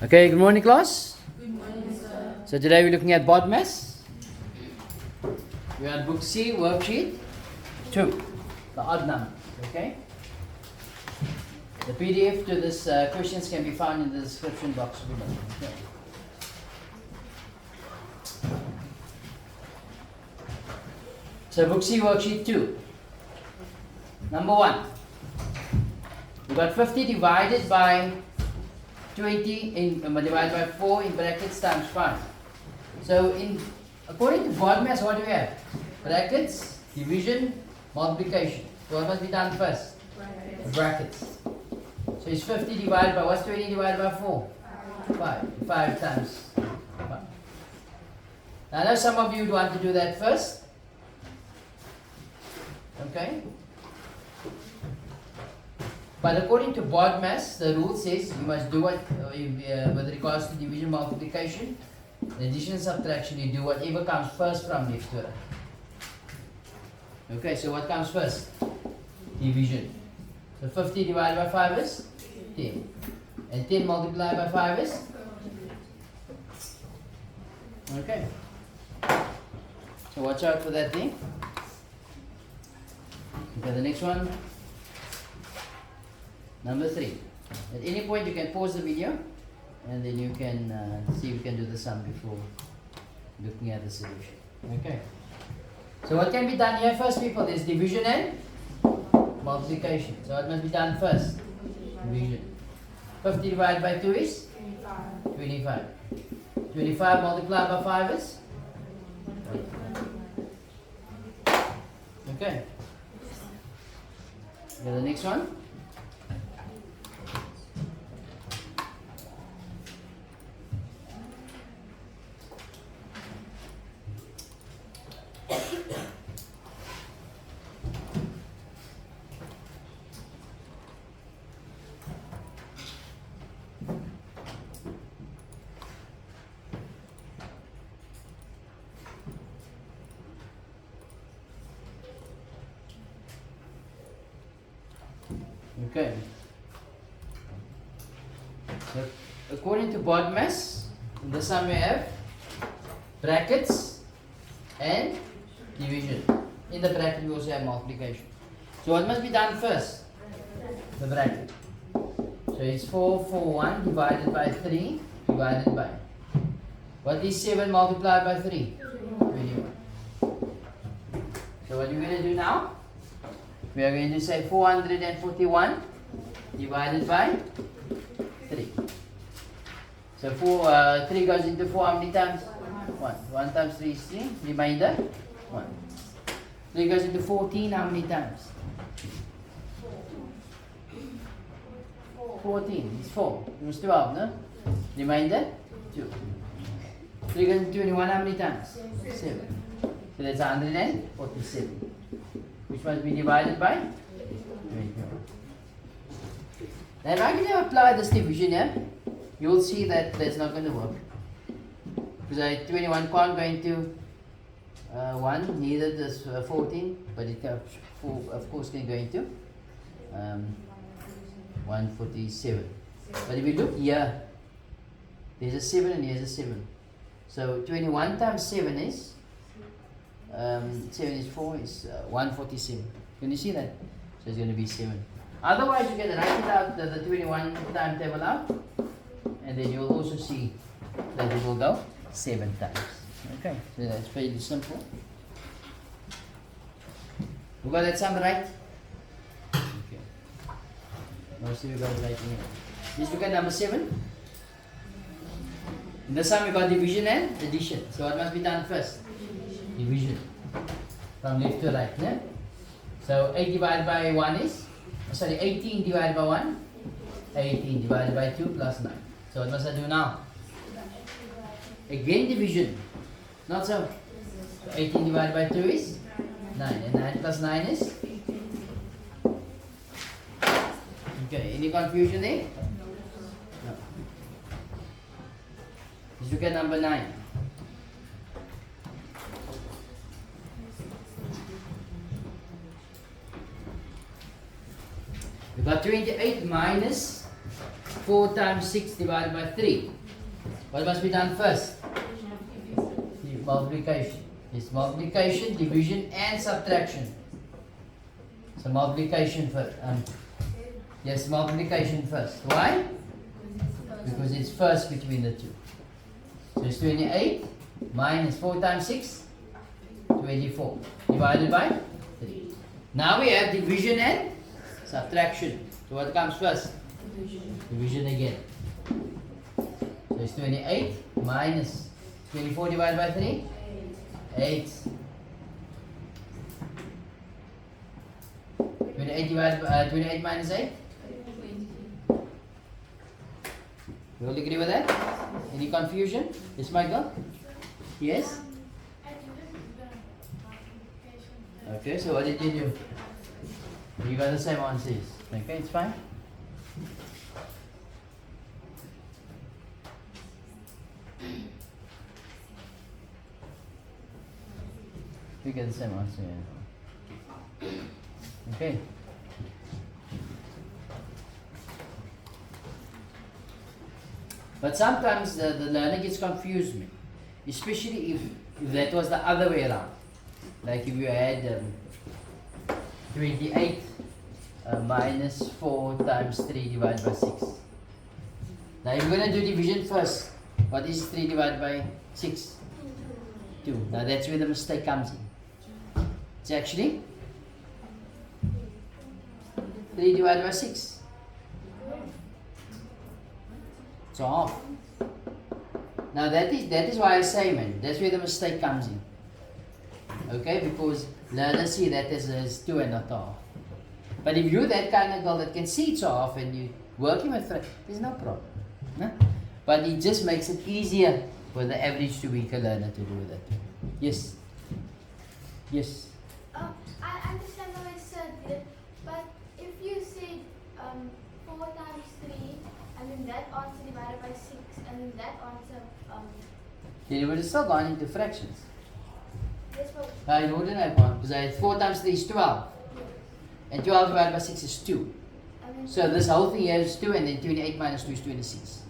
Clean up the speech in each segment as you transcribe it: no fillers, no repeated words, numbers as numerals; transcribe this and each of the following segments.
Okay, good morning class. Good morning, sir. So today we're looking at Bodmas. We're on book C, worksheet 2, the odd number. Okay. The PDF to this questions can be found in the description box below. Okay. So book C, worksheet 2. Number 1. We got 50 divided by 20 divided by 4 in brackets times 5. So according to Bodmas, what do we have? Brackets, division, multiplication. So what must be done first? Brackets. Brackets. So it's 50 divided by, what's 20 divided by 4? 5. 5 times 5. Now I know some of you would want to do that first. Okay. But according to Bodmas, the rule says you must do what, with regards to division, multiplication, addition and subtraction, you do whatever comes first from left to right. Okay, so what comes first? Division. So 50 divided by 5 is 10. And 10 multiplied by 5 is? Okay. So watch out for that thing. Okay, the next one. Number 3. At any point you can pause the video and then you can see if you can do the sum before looking at the solution. Okay. So what can be done here first, people? There's division and multiplication. So what must be done first? Division. 50 divided by 2 is? 25. 25 multiplied by 5 is? Okay. Okay, the next one. Okay. So according to Bodmas, in the sum we have brackets and division. In the bracket we also have multiplication. So what must be done first? The bracket. So it's 441 divided by 3 divided by. What is 7 multiplied by 3? 21. So what are you going to do now? We are going to say 441 divided by 3. So 3 goes into 4 how many times? 1. 1 times 3 is 3. Remainder? 1. 3 goes into 14 how many times? 14 is 4. It was 12, no? Remainder? 2. 3 goes into 21 how many times? 7. So that's 147. Which must be divided by 21. Now if I can apply this division here, you will see that that's not going to work. Because 21 can't go into 1, neither does 14, but it can, of course can go into 147. But if you look here, there's a 7 and here's a 7. So 21 times 7 is 7 is 4 is 147. Can you see that? So it's going to be 7. Otherwise, you can write it out, the 21 timetable out, and then you will also see that it will go 7 times. Okay, so that's fairly simple. We got that sum right? Okay. Most of you got it right in here. Let's look at number 7. In the sum, we got division and addition. So what must be done first? Division. From left to right. Yeah? So 8 divided by 1 is? 18 divided by 1? 18 divided by 2 plus 9. So what must I do now? Again division. Not so. So 18 divided by 2 is? 9. And 9 plus 9 is? Okay, any confusion there? No. Let's look at number 9. We got 28 minus 4 times 6 divided by 3. What must be done first? Multiplication. It's multiplication, division and subtraction. So multiplication first. Yes, multiplication first. Why? Because it's first between the two. So it's 28 minus 4 times 6, 24. Divided by 3. Now we have division and subtraction. So what comes first? Division again. So it's 28 minus 24 divided by 3? 8. 28 divided by 28 minus 8? You all agree with that? Any confusion? Yes, Michael? Yes? Okay, so what did you do? You got the same answers. Okay, it's fine. We get the same answer. Yeah. Okay. But sometimes the learner gets confused, me, especially if that was the other way around. Like if you had 28 minus 4 times 3 divided by 6. Now you're going to do division first. What is 3 divided by 6? 2. Now that's where the mistake comes in. It's actually 3 divided by 6. So half. Now that is why I say, man, that's where the mistake comes in. Okay, because learners see that as 2 and not half. But if you're that kind of girl that can see it's half and you're working with fractions, there's no problem. No? But it just makes it easier for the average to weaker learner to do that. Yes. Yes. I understand what I said, but if you said 4 times 3, and then that answer divided by 6, and then that answer Then you would have still gone into fractions. Yes, but You wouldn't have gone, because I had 4 times 3 is 12. And 12 divided by 6 is 2. So this whole thing here is 2, and then 28 minus 2 is 26.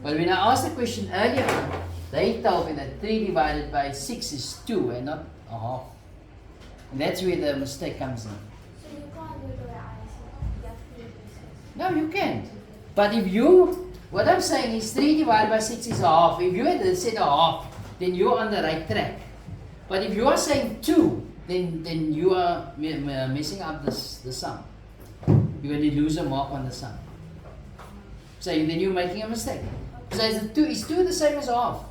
But when I asked the question earlier on, they told me that 3 divided by 6 is 2 and not a half. And that's where the mistake comes in. So you can't do it the way I said. You have to do it the way I said. No, you can't. But if you, what I'm saying is 3 divided by 6 is a half. If you had said a half, then you're on the right track. But if you are saying 2, then you are messing up the sum. You're going to lose a mark on the sum. So then you're making a mistake. So is 2 the same as a half?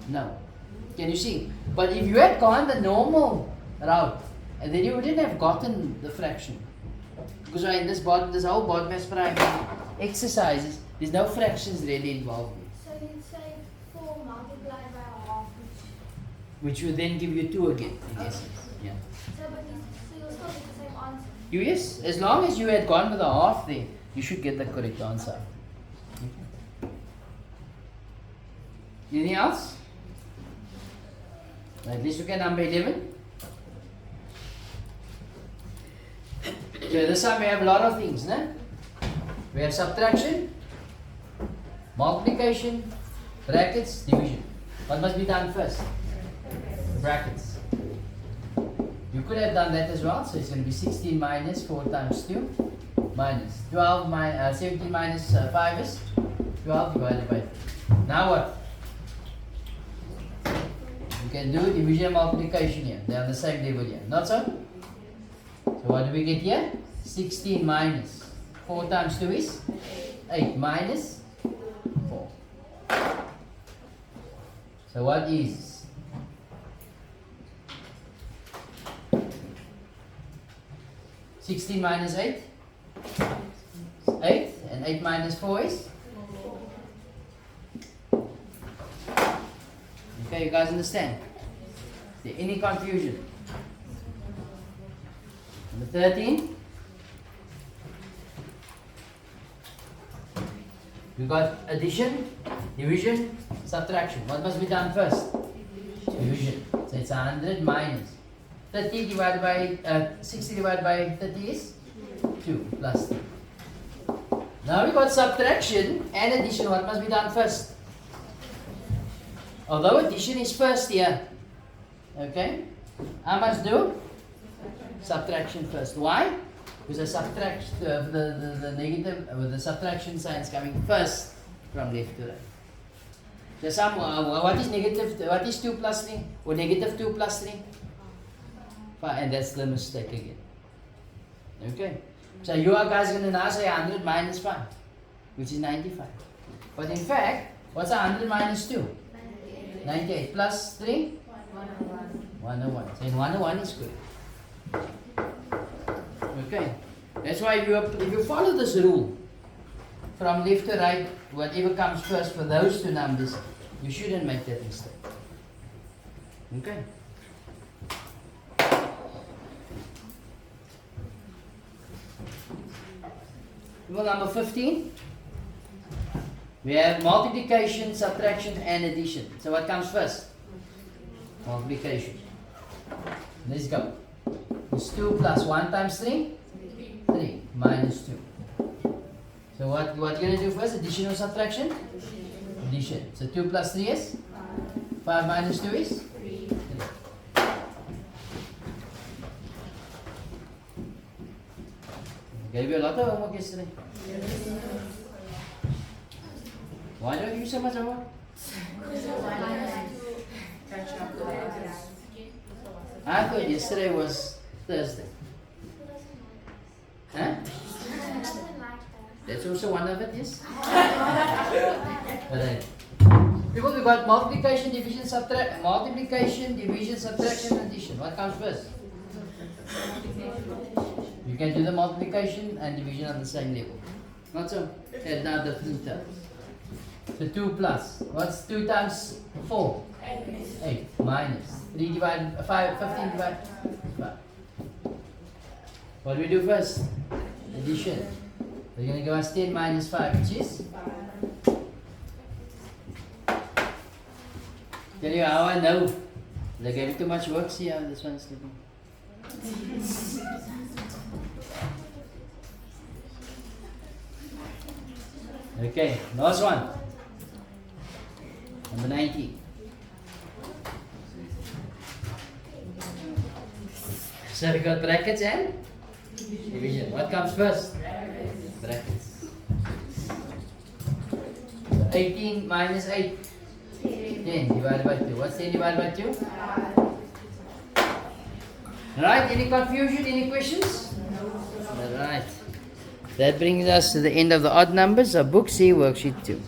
No. Can you see? But if you had gone the normal route, and then you wouldn't have gotten the fraction. Because in this whole Bodmas primary exercises, there's no fractions really involved. So you'd say 4 multiplied by a half, Which will then give you 2 again, in essence. Yeah. so you'll still get the same answer. Yes, as long as you had gone with a half there, you should get the correct answer. Okay. Anything else? At least look at number 11. So this time we have a lot of things, no? We have subtraction, multiplication, brackets, division. What must be done first? Brackets. You could have done that as well, so it's going to be 16 minus 4 times 2 minus 17 minus 5 is 12 divided by 3. Now what? You can do division and multiplication here. They are on the same level here. Not so? So what do we get here? 16 minus 4 times 2 is 8 minus 4. So what is 16 minus 8? 8, and 8 minus 4 is? Okay, you guys understand? Is there any confusion? Number 13. We got addition, division, subtraction. What must be done first? Division. So it's 100 minus 30 divided by 60 divided by 30 is 2 plus 3. Now we got subtraction and addition. What must be done first? Although addition is first here, okay, I must do subtraction first. Why? Because the subtraction, the negative, the subtraction sign is coming first from left to right. So what is negative? What is 2 plus 3? Or negative 2 plus 3? 5, and that's the mistake again. Okay. So you are guys going to now say 100 minus 5, which is 95. But in fact, what's 100 minus 2? 98 plus 3? 101. So in 101 is good. Okay. That's why if you follow this rule, from left to right, whatever comes first for those two numbers, you shouldn't make that mistake. Okay. Well, number 15. We have multiplication, subtraction, and addition. So what comes first? Multiplication. Let's go. It's 2 plus 1 times 3? 3 minus 2. So what you're going to do first? Addition or subtraction? Addition. So 2 plus 3 is? 5 minus 2 is? 3. Gave you a lot of homework yesterday. Why don't you give so much homework? I thought yesterday was Thursday. Huh? That's also one of it, yes? Alright. People, we got multiplication, division, subtraction, addition. What comes first? You can do the multiplication and division on the same level. Not so? And now the different terms. So 2 plus. What's 2 times 4? 8. Minus. 3 divided 5, 15 divided 5. What do we do first? Addition. We're going to give us 10 minus 5, which is? Tell you how I know. They're getting too much work. See how this one's sleeping. Okay, last one. Number 90. So we got brackets and division. What comes first? Brackets. 18 minus 8. 10 divided by 2. What's 10 divided by 2? Alright, any confusion, any questions? Alright. That brings us to the end of the odd numbers of book C, worksheet 2.